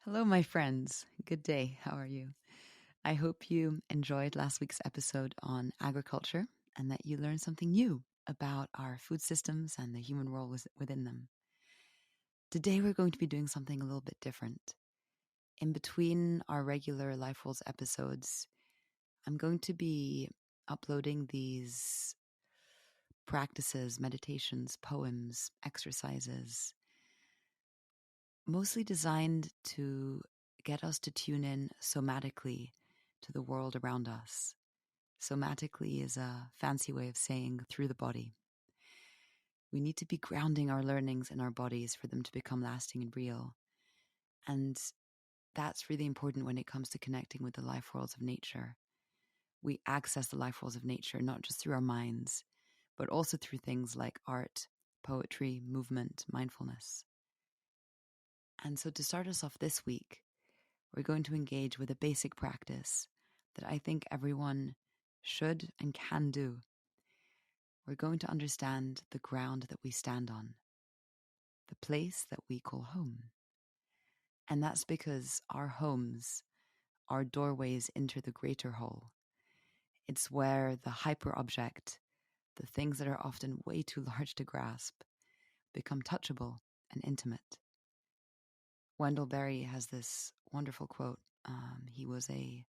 Hello, my friends. Good day. How are you? I hope you enjoyed last week's episode on agriculture and that you learned something new about our food systems and the human role within them. Today, we're going to be doing something a little bit different. In between our regular Lifeworlds episodes, I'm going to be uploading these practices, meditations, poems, exercises, mostly designed to get us to tune in somatically to the world around us. Somatically is a fancy way of saying through the body. We need to be grounding our learnings in our bodies for them to become lasting and real. And that's really important when it comes to connecting with the life worlds of nature. We access the life worlds of nature not just through our minds, but also through things like art, poetry, movement, mindfulness. And so to start us off this week, we're going to engage with a basic practice that I think everyone should and can do. We're going to understand the ground that we stand on, the place that we call home. And that's because our homes are doorways into the greater whole. It's where the hyper object, the things that are often way too large to grasp, become touchable and intimate. Wendell Berry has this wonderful quote. He was a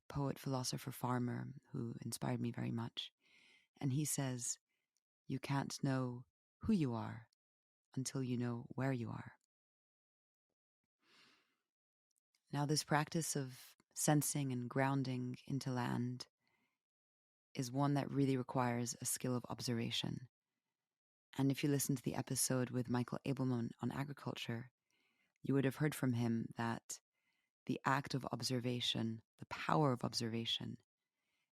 poet, philosopher, farmer who inspired me very much. And he says, "You can't know who you are until you know where you are." Now, this practice of sensing and grounding into land is one that really requires a skill of observation. And if you listen to the episode with Michael Abelman on agriculture, you would have heard from him that the act of observation, the power of observation,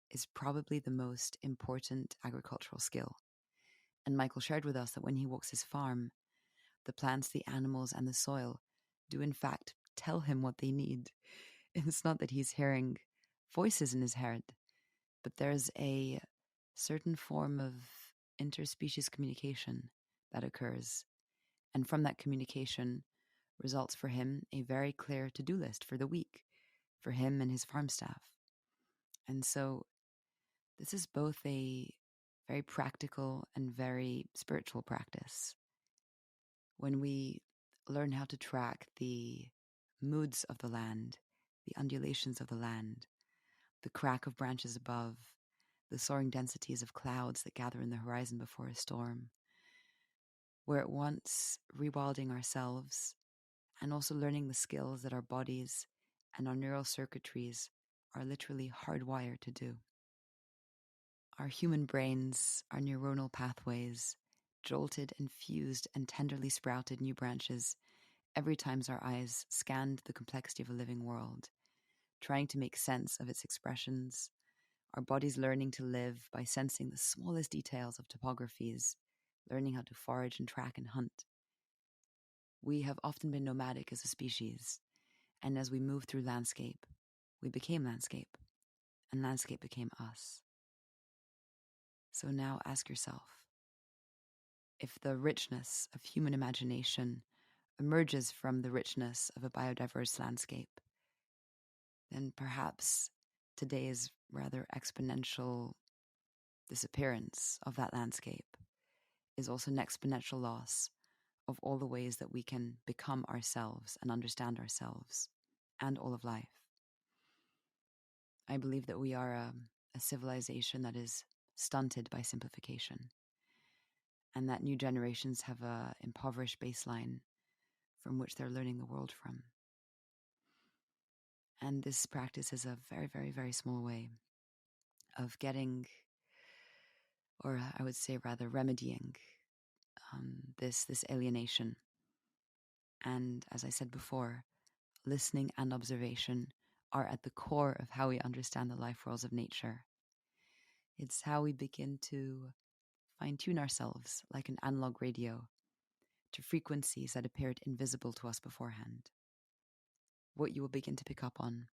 is probably the most important agricultural skill. And Michael shared with us that when he walks his farm, the plants, the animals, and the soil do in fact tell him what they need. It's not that he's hearing voices in his head, but there's a certain form of interspecies communication that occurs. And from that communication results for him a very clear to-do list for the week, for him and his farm staff. And so this is both a very practical and very spiritual practice. When we learn how to track the moods of the land, the undulations of the land, the crack of branches above, the soaring densities of clouds that gather in the horizon before a storm, we're at once rewilding ourselves and also learning the skills that our bodies and our neural circuitries are literally hardwired to do. Our human brains, our neuronal pathways, jolted and fused and tenderly sprouted new branches every time our eyes scanned the complexity of a living world, trying to make sense of its expressions, our bodies learning to live by sensing the smallest details of topographies, learning how to forage and track and hunt. We have often been nomadic as a species, and as we moved through landscape, we became landscape, and landscape became us. So now ask yourself, if the richness of human imagination emerges from the richness of a biodiverse landscape, then perhaps today's rather exponential disappearance of that landscape is also an exponential loss of all the ways that we can become ourselves and understand ourselves and all of life. I believe that we are a civilization that is stunted by simplification, and that new generations have an impoverished baseline from which they're learning the world from. And this practice is a very, very, very small way of getting, or I would say rather remedying, this alienation. And as I said before, listening and observation are at the core of how we understand the life worlds of nature. It's how we begin to fine-tune ourselves like an analog radio to frequencies that appeared invisible to us beforehand. What you will begin to pick up on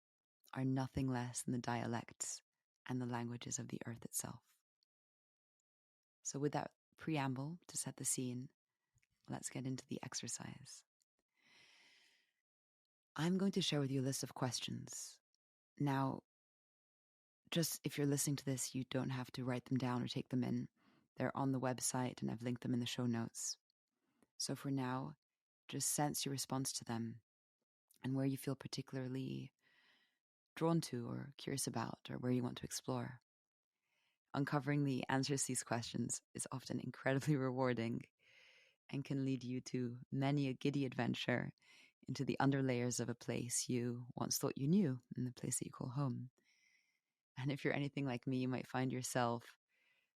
are nothing less than the dialects and the languages of the earth itself. So with that preamble to set the scene, let's get into the exercise. I'm going to share with you a list of questions. Now, just if you're listening to this, you don't have to write them down or take them in. They're on the website and I've linked them in the show notes. So for now, just sense your response to them and where you feel particularly drawn to or curious about, or where you want to explore. Uncovering the answers to these questions is often incredibly rewarding and can lead you to many a giddy adventure into the underlayers of a place you once thought you knew, in the place that you call home. And if you're anything like me, you might find yourself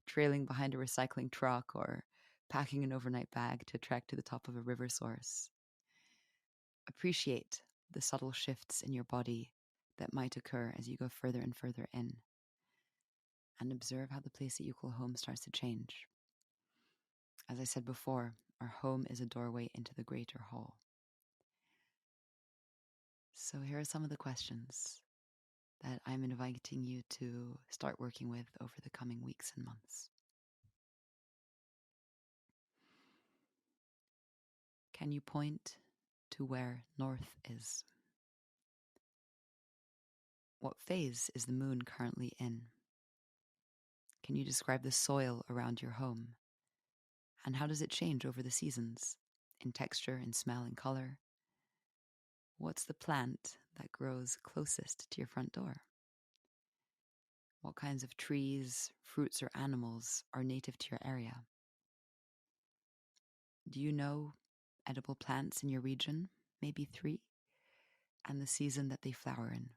trailing behind a recycling truck or packing an overnight bag to trek to the top of a river source. Appreciate the subtle shifts in your body that might occur as you go further and further in. And observe how the place that you call home starts to change. As I said before, our home is a doorway into the greater whole. So here are some of the questions that I'm inviting you to start working with over the coming weeks and months. Can you point to where north is? What phase is the moon currently in? Can you describe the soil around your home? And how does it change over the seasons, in texture, in smell, in color? What's the plant that grows closest to your front door? What kinds of trees, fruits, or animals are native to your area? Do you know edible plants in your region, maybe 3, and the season that they flower in?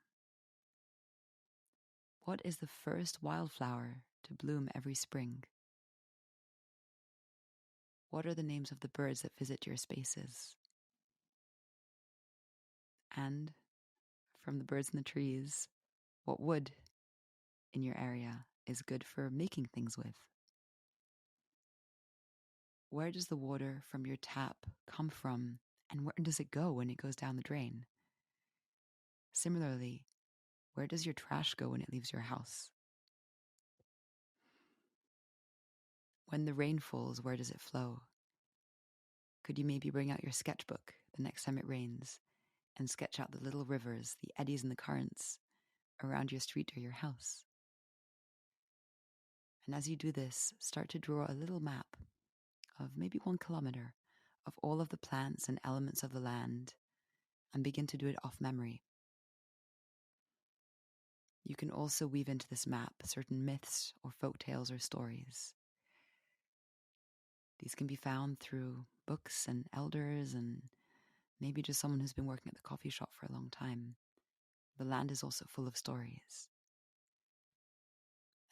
What is the first wildflower to bloom every spring? What are the names of the birds that visit your spaces? And from the birds in the trees, what wood in your area is good for making things with? Where does the water from your tap come from, and where does it go when it goes down the drain? Similarly, where does your trash go when it leaves your house? When the rain falls, where does it flow? Could you maybe bring out your sketchbook the next time it rains and sketch out the little rivers, the eddies and the currents around your street or your house? And as you do this, start to draw a little map of maybe 1 kilometer of all of the plants and elements of the land, and begin to do it off memory. You can also weave into this map certain myths or folk tales or stories. These can be found through books and elders and maybe just someone who's been working at the coffee shop for a long time. The land is also full of stories.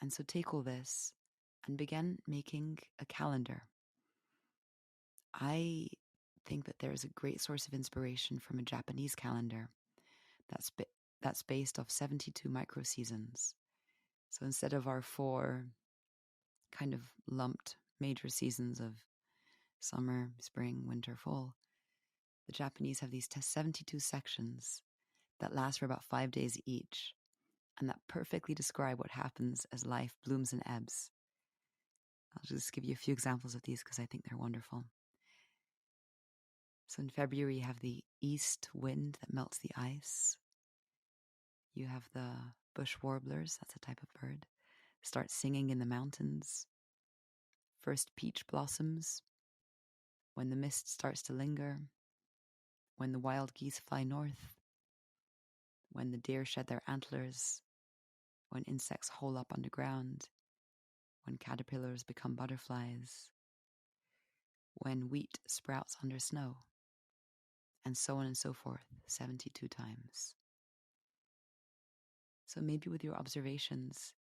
And so take all this and begin making a calendar. I think that there is a great source of inspiration from a Japanese calendar that's based off 72 micro seasons. So instead of our 4 kind of lumped major seasons of summer, spring, winter, fall, the Japanese have these 72 sections that last for about 5 days each, and that perfectly describe what happens as life blooms and ebbs. I'll just give you a few examples of these because I think they're wonderful. So in February, you have the east wind that melts the ice. You have the bush warblers, that's a type of bird, start singing in the mountains. First peach blossoms, when the mist starts to linger, when the wild geese fly north, when the deer shed their antlers, when insects hole up underground, when caterpillars become butterflies, when wheat sprouts under snow, and so on and so forth, 72 times. So maybe with your observations,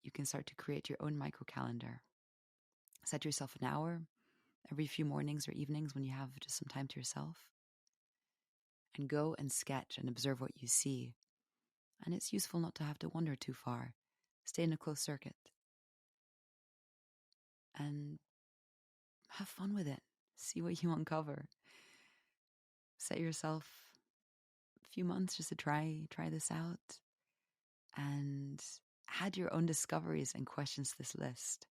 you can start to create your own microcalendar. Set yourself an hour every few mornings or evenings when you have just some time to yourself, and go and sketch and observe what you see. And it's useful not to have to wander too far. Stay in a closed circuit. And have fun with it. See what you uncover. Set yourself a few months just to try this out. And add your own discoveries and questions to this list.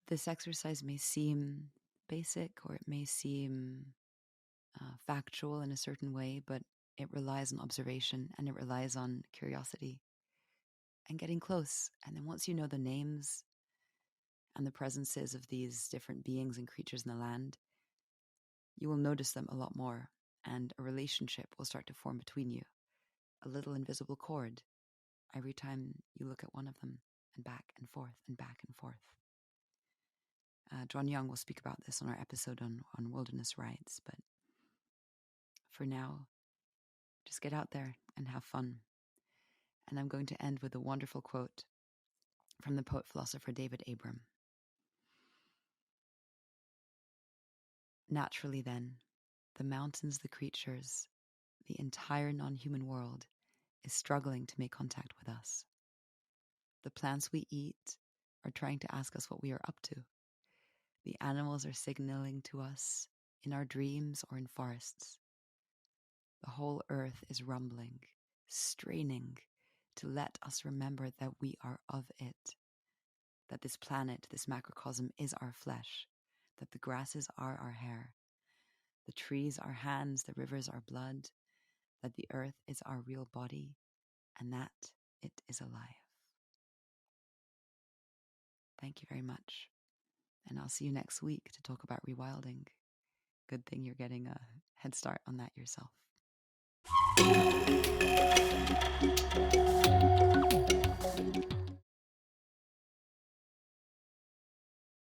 This exercise may seem basic, or it may seem factual in a certain way, but It relies on observation, and it relies on curiosity and getting close. And then once you know the names and the presences of these different beings and creatures in the land, you will notice them a lot more, and a relationship will start to form between you. A little invisible cord every time you look at one of them, and back and forth and back and forth. John Young will speak about this on our episode on wilderness rides, but for now, just get out there and have fun. And I'm going to end with a wonderful quote from the poet-philosopher David Abram. Naturally, then, the mountains, the creatures, the entire non-human world is struggling to make contact with us. The plants we eat are trying to ask us what we are up to. The animals are signaling to us in our dreams or in forests. The whole earth is rumbling, straining to let us remember that we are of it, that this planet, this macrocosm, is our flesh, that the grasses are our hair, the trees are hands, the rivers are blood, that the earth is our real body, and that it is alive. Thank you very much. And I'll see you next week to talk about rewilding. Good thing you're getting a head start on that yourself.